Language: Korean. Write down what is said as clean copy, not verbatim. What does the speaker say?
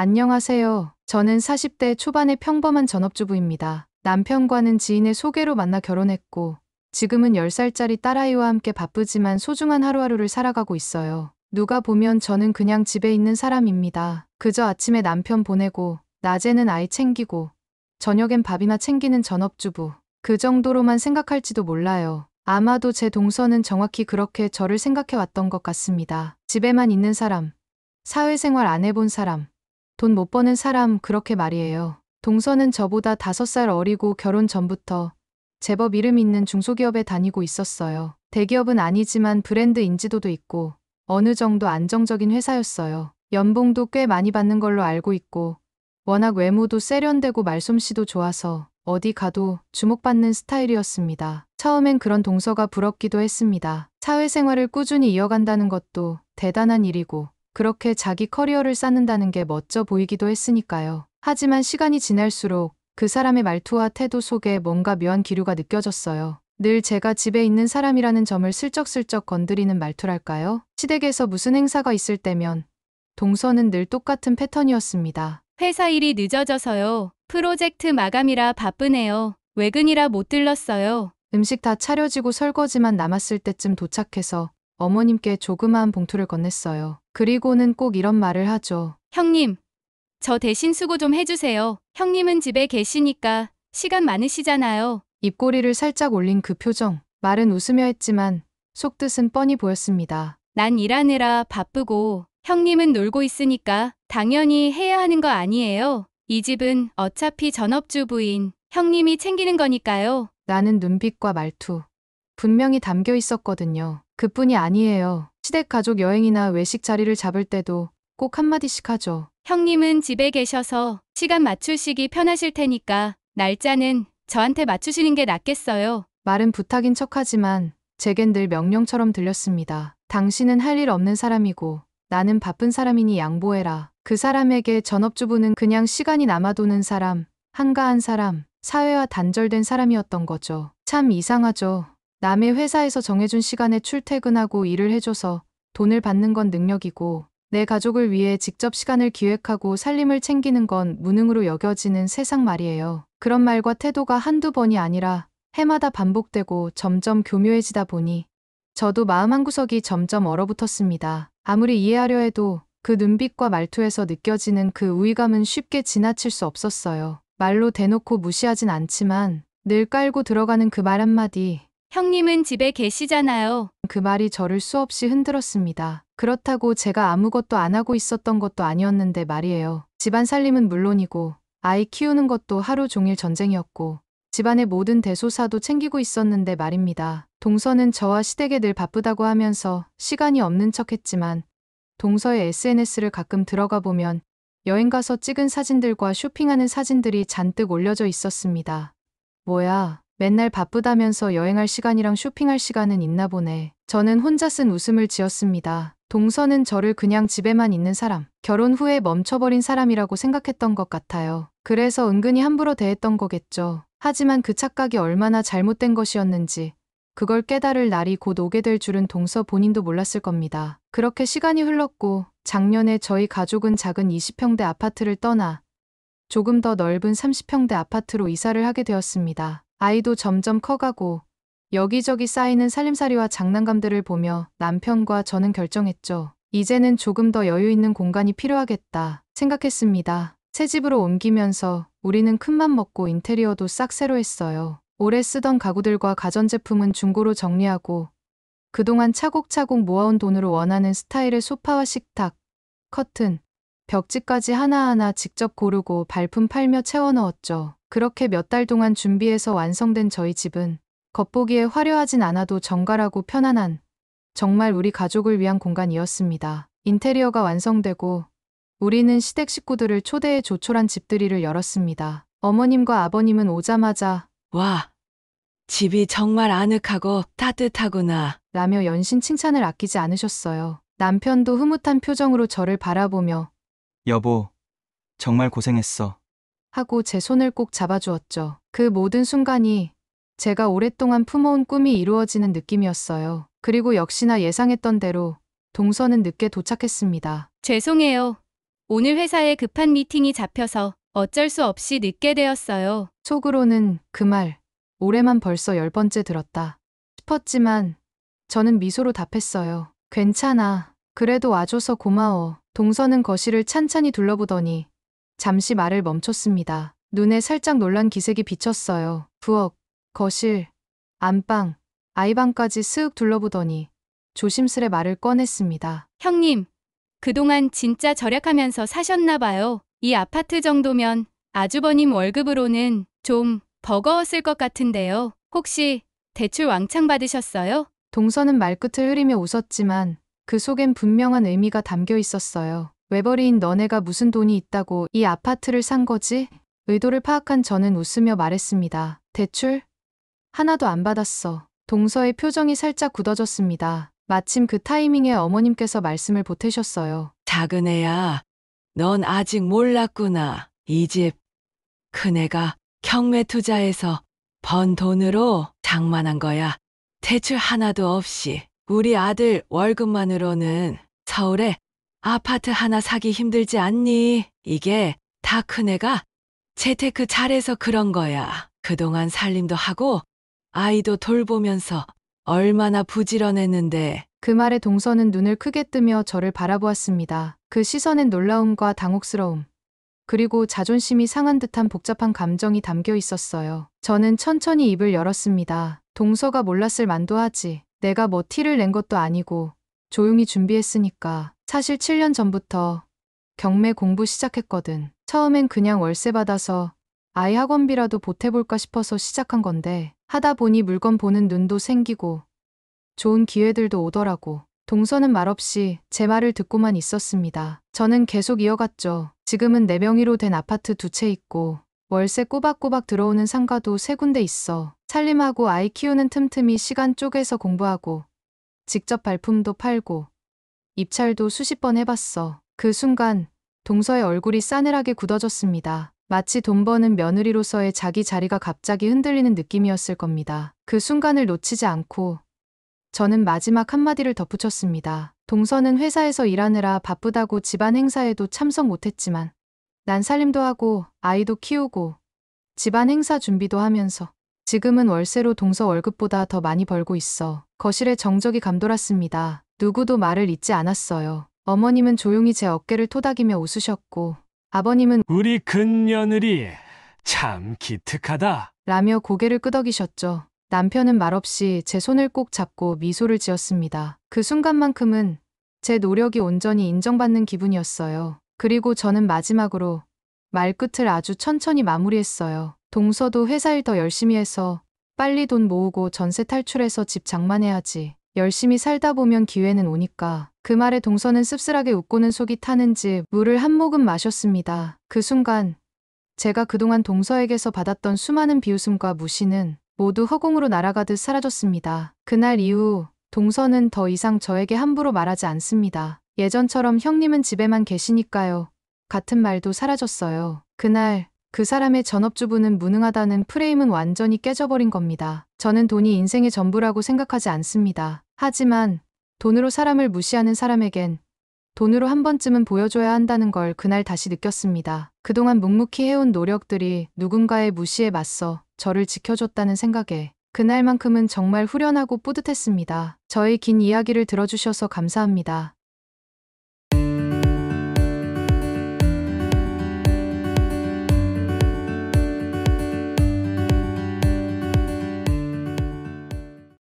안녕하세요. 저는 40대 초반의 평범한 전업주부입니다. 남편과는 지인의 소개로 만나 결혼했고, 지금은 10살짜리 딸아이와 함께 바쁘지만 소중한 하루하루를 살아가고 있어요. 누가 보면 저는 그냥 집에 있는 사람입니다. 그저 아침에 남편 보내고, 낮에는 아이 챙기고, 저녁엔 밥이나 챙기는 전업주부. 그 정도로만 생각할지도 몰라요. 아마도 제 동서는 정확히 그렇게 저를 생각해왔던 것 같습니다. 집에만 있는 사람, 사회생활 안 해본 사람, 돈 못 버는 사람, 그렇게 말이에요. 동서는 저보다 5살 어리고 결혼 전부터 제법 이름 있는 중소기업에 다니고 있었어요. 대기업은 아니지만 브랜드 인지도도 있고 어느 정도 안정적인 회사였어요. 연봉도 꽤 많이 받는 걸로 알고 있고 워낙 외모도 세련되고 말솜씨도 좋아서 어디 가도 주목받는 스타일이었습니다. 처음엔 그런 동서가 부럽기도 했습니다. 사회생활을 꾸준히 이어간다는 것도 대단한 일이고 그렇게 자기 커리어를 쌓는다는 게 멋져 보이기도 했으니까요. 하지만 시간이 지날수록 그 사람의 말투와 태도 속에 뭔가 묘한 기류가 느껴졌어요. 늘 제가 집에 있는 사람이라는 점을 슬쩍슬쩍 건드리는 말투랄까요? 시댁에서 무슨 행사가 있을 때면 동서는 늘 똑같은 패턴이었습니다. 회사 일이 늦어져서요. 프로젝트 마감이라 바쁘네요. 외근이라 못 들렀어요. 음식 다 차려지고 설거지만 남았을 때쯤 도착해서 어머님께 조그마한 봉투를 건넸어요. 그리고는 꼭 이런 말을 하죠. 형님, 저 대신 수고 좀 해주세요. 형님은 집에 계시니까 시간 많으시잖아요. 입꼬리를 살짝 올린 그 표정. 말은 웃으며 했지만 속뜻은 뻔히 보였습니다. 난 일하느라 바쁘고 형님은 놀고 있으니까 당연히 해야 하는 거 아니에요. 이 집은 어차피 전업주부인 형님이 챙기는 거니까요. 라는 눈빛과 말투. 분명히 담겨 있었거든요. 그뿐이 아니에요. 시댁 가족 여행이나 외식 자리를 잡을 때도 꼭 한마디씩 하죠. 형님은 집에 계셔서 시간 맞추시기 편하실 테니까 날짜는 저한테 맞추시는 게 낫겠어요. 말은 부탁인 척하지만 제겐 늘 명령처럼 들렸습니다. 당신은 할 일 없는 사람이고 나는 바쁜 사람이니 양보해라. 그 사람에게 전업주부는 그냥 시간이 남아도는 사람, 한가한 사람, 사회와 단절된 사람이었던 거죠. 참 이상하죠. 남의 회사에서 정해준 시간에 출퇴근하고 일을 해줘서 돈을 받는 건 능력이고 내 가족을 위해 직접 시간을 기획하고 살림을 챙기는 건 무능으로 여겨지는 세상 말이에요. 그런 말과 태도가 한두 번이 아니라 해마다 반복되고 점점 교묘해지다 보니 저도 마음 한구석이 점점 얼어붙었습니다. 아무리 이해하려 해도 그 눈빛과 말투에서 느껴지는 그 우위감은 쉽게 지나칠 수 없었어요. 말로 대놓고 무시하진 않지만 늘 깔고 들어가는 그 말 한마디. 형님은 집에 계시잖아요. 그 말이 저를 수없이 흔들었습니다. 그렇다고 제가 아무것도 안 하고 있었던 것도 아니었는데 말이에요. 집안 살림은 물론이고 아이 키우는 것도 하루 종일 전쟁이었고 집안의 모든 대소사도 챙기고 있었는데 말입니다. 동서는 저와 시댁에 늘 바쁘다고 하면서 시간이 없는 척했지만 동서의 SNS를 가끔 들어가 보면 여행 가서 찍은 사진들과 쇼핑하는 사진들이 잔뜩 올려져 있었습니다. 뭐야, 맨날 바쁘다면서 여행할 시간이랑 쇼핑할 시간은 있나 보네. 저는 혼자 쓴 웃음을 지었습니다. 동서는 저를 그냥 집에만 있는 사람, 결혼 후에 멈춰버린 사람이라고 생각했던 것 같아요. 그래서 은근히 함부로 대했던 거겠죠. 하지만 그 착각이 얼마나 잘못된 것이었는지 그걸 깨달을 날이 곧 오게 될 줄은 동서 본인도 몰랐을 겁니다. 그렇게 시간이 흘렀고 작년에 저희 가족은 작은 20평대 아파트를 떠나 조금 더 넓은 30평대 아파트로 이사를 하게 되었습니다. 아이도 점점 커가고 여기저기 쌓이는 살림살이와 장난감들을 보며 남편과 저는 결정했죠. 이제는 조금 더 여유 있는 공간이 필요하겠다 생각했습니다. 새 집으로 옮기면서 우리는 큰맘 먹고 인테리어도 싹 새로 했어요. 오래 쓰던 가구들과 가전제품은 중고로 정리하고 그동안 차곡차곡 모아온 돈으로 원하는 스타일의 소파와 식탁, 커튼, 벽지까지 하나하나 직접 고르고 발품 팔며 채워 넣었죠. 그렇게 몇 달 동안 준비해서 완성된 저희 집은 겉보기에 화려하진 않아도 정갈하고 편안한 정말 우리 가족을 위한 공간이었습니다. 인테리어가 완성되고 우리는 시댁 식구들을 초대해 조촐한 집들이를 열었습니다. 어머님과 아버님은 오자마자 와, 집이 정말 아늑하고 따뜻하구나. 라며 연신 칭찬을 아끼지 않으셨어요. 남편도 흐뭇한 표정으로 저를 바라보며 여보, 정말 고생했어. 하고 제 손을 꼭 잡아주었죠. 그 모든 순간이 제가 오랫동안 품어온 꿈이 이루어지는 느낌이었어요. 그리고 역시나 예상했던 대로 동서는 늦게 도착했습니다. 죄송해요. 오늘 회사에 급한 미팅이 잡혀서 어쩔 수 없이 늦게 되었어요. 속으로는 그 말, 올해만 벌써 10번째 들었다 싶었지만 저는 미소로 답했어요. 괜찮아. 그래도 와줘서 고마워. 동서는 거실을 찬찬히 둘러보더니 잠시 말을 멈췄습니다. 눈에 살짝 놀란 기색이 비쳤어요. 부엌, 거실, 안방, 아이방까지 쓱 둘러보더니 조심스레 말을 꺼냈습니다. 형님, 그동안 진짜 절약하면서 사셨나 봐요. 이 아파트 정도면 아주버님 월급으로는 좀 버거웠을 것 같은데요. 혹시 대출 왕창 받으셨어요? 동서는 말끝을 흐리며 웃었지만 그 속엔 분명한 의미가 담겨 있었어요. 외벌이인 너네가 무슨 돈이 있다고 이 아파트를 산 거지? 의도를 파악한 저는 웃으며 말했습니다. 대출? 하나도 안 받았어. 동서의 표정이 살짝 굳어졌습니다. 마침 그 타이밍에 어머님께서 말씀을 보태셨어요. 작은 애야, 넌 아직 몰랐구나. 이 집 큰애가 경매 투자해서 번 돈으로 장만한 거야. 대출 하나도 없이. 우리 아들 월급만으로는 서울에 아파트 하나 사기 힘들지 않니? 이게 다 큰애가 재테크 잘해서 그런 거야. 그동안 살림도 하고 아이도 돌보면서 얼마나 부지런했는데. 그 말에 동서는 눈을 크게 뜨며 저를 바라보았습니다. 그 시선엔 놀라움과 당혹스러움, 그리고 자존심이 상한 듯한 복잡한 감정이 담겨 있었어요. 저는 천천히 입을 열었습니다. 동서가 몰랐을 만도 하지. 내가 뭐 티를 낸 것도 아니고 조용히 준비했으니까. 사실 7년 전부터 경매 공부 시작했거든. 처음엔 그냥 월세 받아서 아이 학원비라도 보태볼까 싶어서 시작한 건데 하다 보니 물건 보는 눈도 생기고 좋은 기회들도 오더라고. 동서는 말없이 제 말을 듣고만 있었습니다. 저는 계속 이어갔죠. 지금은 내 명의로 된 아파트 2채 있고 월세 꼬박꼬박 들어오는 상가도 3군데 있어. 살림하고 아이 키우는 틈틈이 시간 쪼개서 공부하고 직접 발품도 팔고 입찰도 수십 번 해봤어. 그 순간 동서의 얼굴이 싸늘하게 굳어졌습니다. 마치 돈 버는 며느리로서의 자기 자리가 갑자기 흔들리는 느낌이었을 겁니다. 그 순간을 놓치지 않고 저는 마지막 한마디를 덧붙였습니다. 동서는 회사에서 일하느라 바쁘다고 집안 행사에도 참석 못했지만 난 살림도 하고 아이도 키우고 집안 행사 준비도 하면서 지금은 월세로 동서 월급보다 더 많이 벌고 있어. 거실에 정적이 감돌았습니다. 누구도 말을 잇지 않았어요. 어머님은 조용히 제 어깨를 토닥이며 웃으셨고 아버님은 우리 큰며느리 참 기특하다. 라며 고개를 끄덕이셨죠. 남편은 말없이 제 손을 꼭 잡고 미소를 지었습니다. 그 순간만큼은 제 노력이 온전히 인정받는 기분이었어요. 그리고 저는 마지막으로 말끝을 아주 천천히 마무리했어요. 동서도 회사 일 더 열심히 해서 빨리 돈 모으고 전세 탈출해서 집 장만해야지. 열심히 살다 보면 기회는 오니까. 그 말에 동서는 씁쓸하게 웃고는 속이 타는지 물을 한 모금 마셨습니다. 그 순간 제가 그동안 동서에게서 받았던 수많은 비웃음과 무시는 모두 허공으로 날아가듯 사라졌습니다. 그날 이후 동서는 더 이상 저에게 함부로 말하지 않습니다. 예전처럼 형님은 집에만 계시니까요. 같은 말도 사라졌어요. 그날 그 사람의 전업주부는 무능하다는 프레임은 완전히 깨져버린 겁니다. 저는 돈이 인생의 전부라고 생각하지 않습니다. 하지만 돈으로 사람을 무시하는 사람에겐 돈으로 한 번쯤은 보여줘야 한다는 걸 그날 다시 느꼈습니다. 그동안 묵묵히 해온 노력들이 누군가의 무시에 맞서 저를 지켜줬다는 생각에 그날만큼은 정말 후련하고 뿌듯했습니다. 저의 긴 이야기를 들어주셔서 감사합니다.